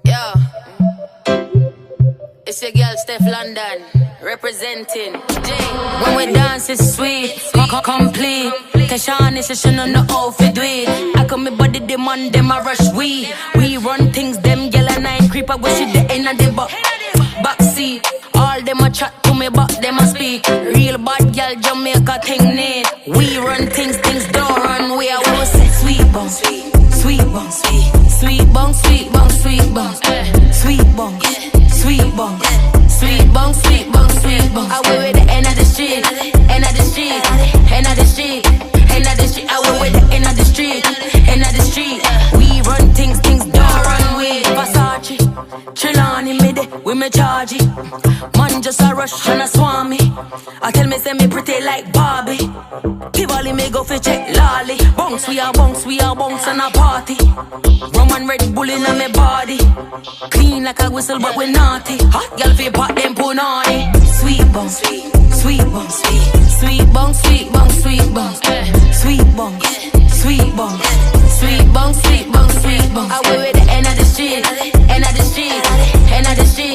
Yo, it's your girl Steph London representing Jay. When we dance it's sweet, complete. Keshan is a on the outfit do it. I come me body demand them a rush we run things them girl and I creep up with shit the end of the backseat. All them a chat to me but them a speak. Real bad girl Jamaica thing need. We run things don't run. We are always say sweet bong, sweet bong, sweet bong, sweet bong, sweet bong, sweet bong, sweet bong, sweet bong, sweet bong, sweet bong. I went with the end of the street, end of the street, end of the street, end of the street. I went with the end of the street, end of the street. We run things don't run. We Versace, Trelawney me de, we me charge it. Man just a rush and a swarm me. I tell me say me pretty like Barbie. Tivoli me go fi check lolly. Bounce we a bounce and a party. Rum and Red Bull in me body. Clean like a whistle but we naughty. Hot girl fi pot them punani. Sweet bong, sweet bong, sweet bong, sweet bong, sweet bong, sweet bong, sweet bong, sweet bong, sweet bong, sweet bong. I went with the end of the street, end of the street, end of the street.